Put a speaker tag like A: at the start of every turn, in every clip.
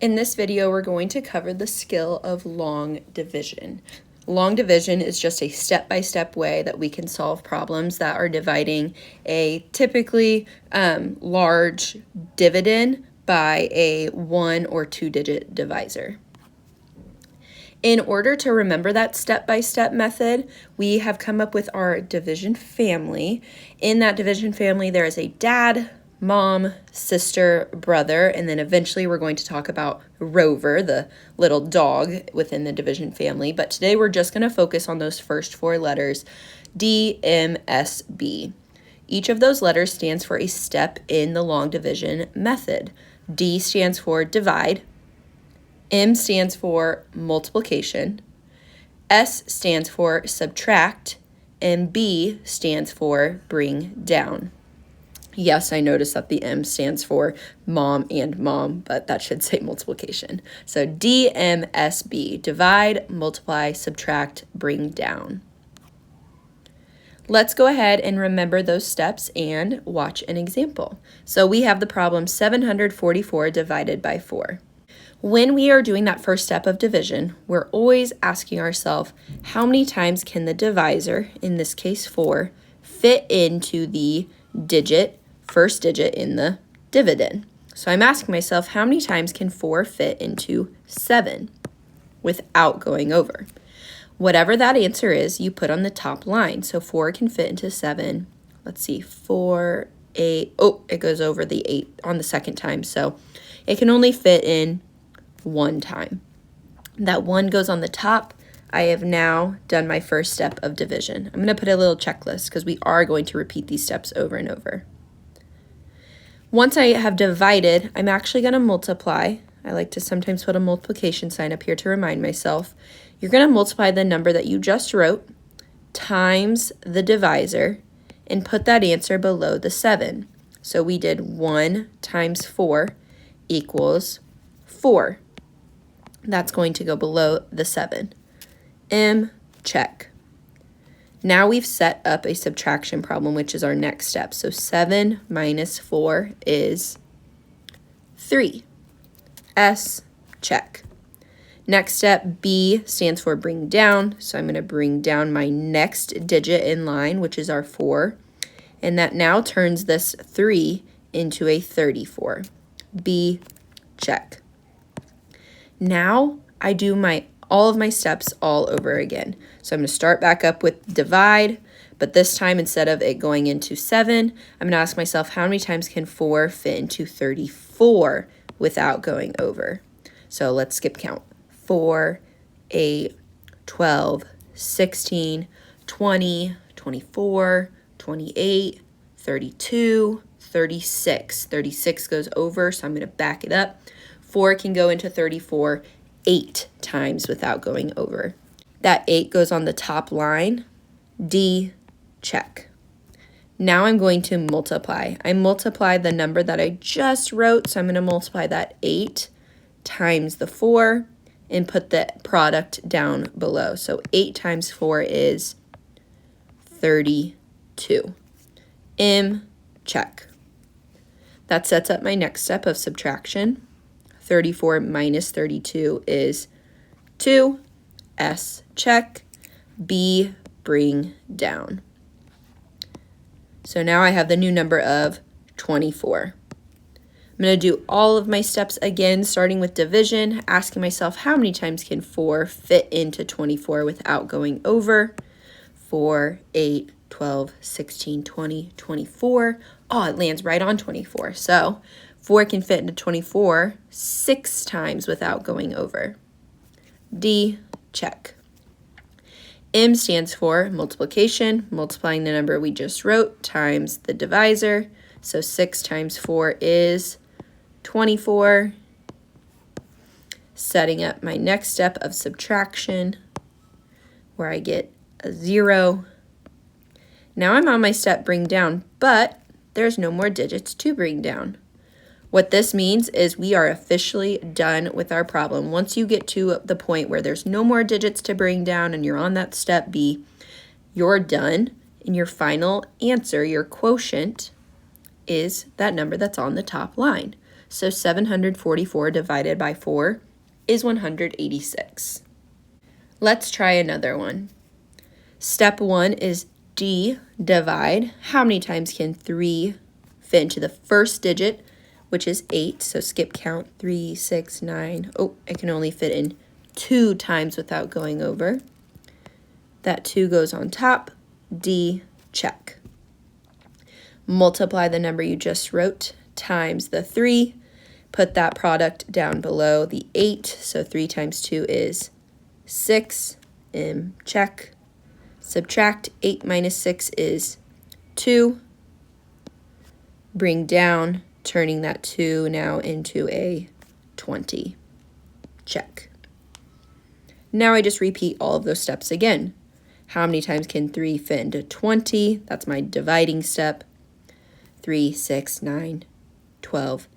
A: In this video, we're going to cover the skill of long division. Long division is just a step-by-step way that we can solve problems that are dividing a typically large dividend by a 1 or 2 digit divisor. In order to remember that step-by-step method, we have come up with our division family. In that division family, there is a dad, mom, sister, brother, and then eventually we're going to talk about Rover, the little dog within the division family. But today we're just going to focus on those first 4 letters, D, M, S, B. Each of those letters stands for a step in the long division method. D stands for divide. M stands for multiplication. S stands for subtract. And B stands for bring down. Yes, I noticed that the M stands for mom and mom, but that should say multiplication. So D, M, S, B, divide, multiply, subtract, bring down. Let's go ahead and remember those steps and watch an example. So we have the problem 744 divided by 4. When we are doing that first step of division, we're always asking ourselves, how many times can the divisor, in this case 4, fit into the first digit in the dividend? So I'm asking myself, how many times can 4 fit into 7 without going over? Whatever that answer is, you put on the top line. So 4 can fit into 7. Let's see, 4, 8. Oh, it goes over the 8 on the second time. So it can only fit in 1 time. That 1 goes on the top. I have now done my first step of division. I'm going to put a little checklist because we are going to repeat these steps over and over. Once I have divided, I'm actually going to multiply. I like to sometimes put a multiplication sign up here to remind myself. You're going to multiply the number that you just wrote times the divisor and put that answer below the 7. So we did 1 times 4 equals 4. That's going to go below the 7. M, check. Now we've set up a subtraction problem, which is our next step. So 7 minus 4 is 3. S, check. Next step, B stands for bring down. So I'm going to bring down my next digit in line, which is our 4. And that now turns this 3 into a 34. B, check. Now I do all of my steps all over again. So I'm going to start back up with divide, but this time instead of it going into 7, I'm going to ask myself, how many times can 4 fit into 34 without going over? So let's skip count. 4, 8, 12, 16, 20, 24, 28, 32, 36. 36 goes over, so I'm going to back it up. 4 can go into 34 8 times without going over. That 8 goes on the top line. D, check. Now I'm going to multiply. I multiply the number that I just wrote, so I'm going to multiply that 8 times the 4 and put the product down below. So 8 times 4 is 32. M, check. That sets up my next step of subtraction. 34 minus 32 is 2. S, check. B, bring down. So now I have the new number of 24. I'm going to do all of my steps again, starting with division, asking myself, how many times can 4 fit into 24 without going over? 4, 8, 12, 16, 20, 24. Oh, it lands right on 24. So 4 can fit into 24 6 times without going over. D, check. M stands for multiplication, multiplying the number we just wrote times the divisor. So 6 times 4 is 24. Setting up my next step of subtraction where I get a 0. Now I'm on my step bring down, but there's no more digits to bring down. What this means is we are officially done with our problem. Once you get to the point where there's no more digits to bring down and you're on that step B, you're done. And your final answer, your quotient, is that number that's on the top line. So 744 divided by 4 is 186. Let's try another one. Step 1 is divide. How many times can 3 fit into the first digit, which is 8? So skip count, 3, 6, 9. Oh, it can only fit in 2 times without going over. That 2 goes on top. D, check. Multiply the number you just wrote times the 3. Put that product down below the 8. So 3 times 2 is 6. M, check. Subtract 8 minus 6 is 2. Bring down, turning that 2 now into a 20. Check. Now I just repeat all of those steps again. How many times can 3 fit into 20? That's my dividing step. 3, 6, 9, 12,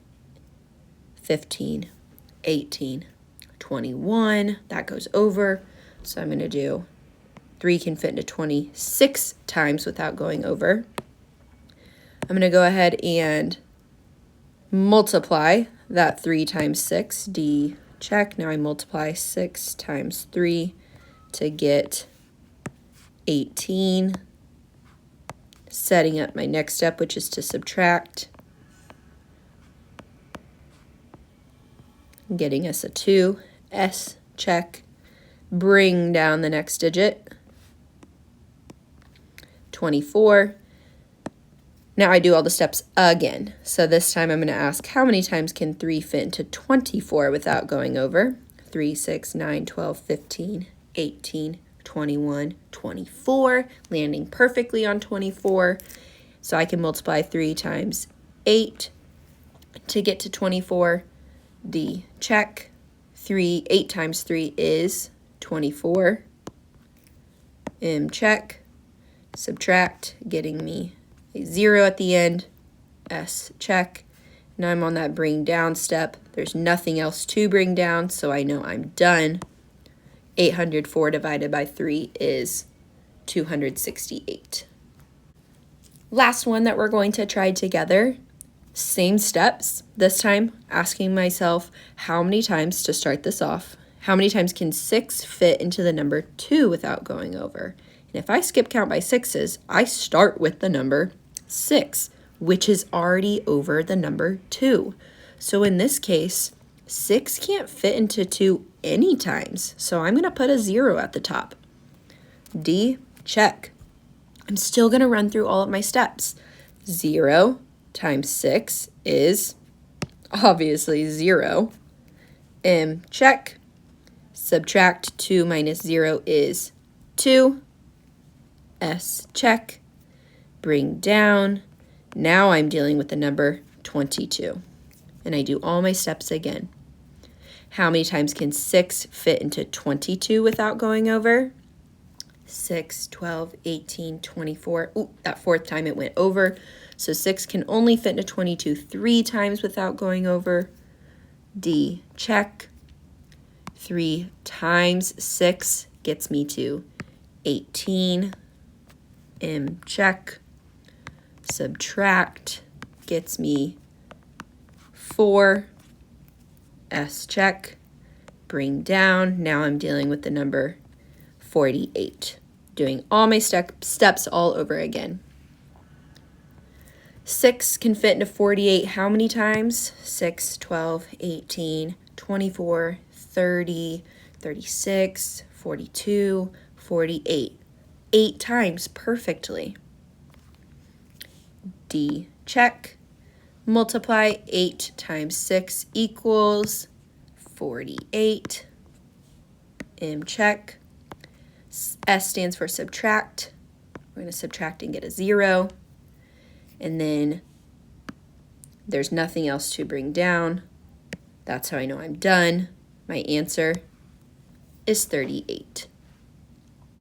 A: 15, 18, 21. That goes over. So I'm going to do 3 can fit into 26 times without going over. I'm going to go ahead and multiply that 3 times 6. D, check. Now I multiply 6 times 3 to get 18. Setting up my next step, which is to subtract. Getting us a 2. S, check. Bring down the next digit. 24. Now I do all the steps again. So this time I'm going to ask, how many times can 3 fit into 24 without going over? 3, 6, 9, 12, 15, 18, 21, 24, landing perfectly on 24. So I can multiply 3 times 8 to get to 24. D, check. 8 times 3 is 24. M, check. Subtract, getting me a 0 at the end. S, check. Now I'm on that bring down step. There's nothing else to bring down, so I know I'm done. 804 divided by 3 is 268. Last one that we're going to try together. Same steps. This time, asking myself how many times to start this off. How many times can 6 fit into the number 2 without going over? And if I skip count by 6s, I start with the number 6, which is already over the number 2. So in this case, 6 can't fit into 2 any times. So I'm going to put a 0 at the top. D, check. I'm still going to run through all of my steps. 0 times 6 is obviously 0. M, check. Subtract 2 minus 0 is 2. S, check. Bring down. Now I'm dealing with the number 22. And I do all my steps again. How many times can 6 fit into 22 without going over? 6, 12, 18, 24. Ooh, that 4th time it went over. So 6 can only fit into 22 3 times without going over. D, check. 3 times 6 gets me to 18. M, check. Subtract gets me 4. S, check. Bring down. Now I'm dealing with the number 48. Doing all my steps all over again. 6 can fit into 48 how many times? 6, 12, 18, 24, 30, 36, 42, 48. 8 times perfectly. D, check. Multiply 8 times 6 equals 48. M, check. S stands for subtract. We're going to subtract and get a 0. And then there's nothing else to bring down. That's how I know I'm done. My answer is 38.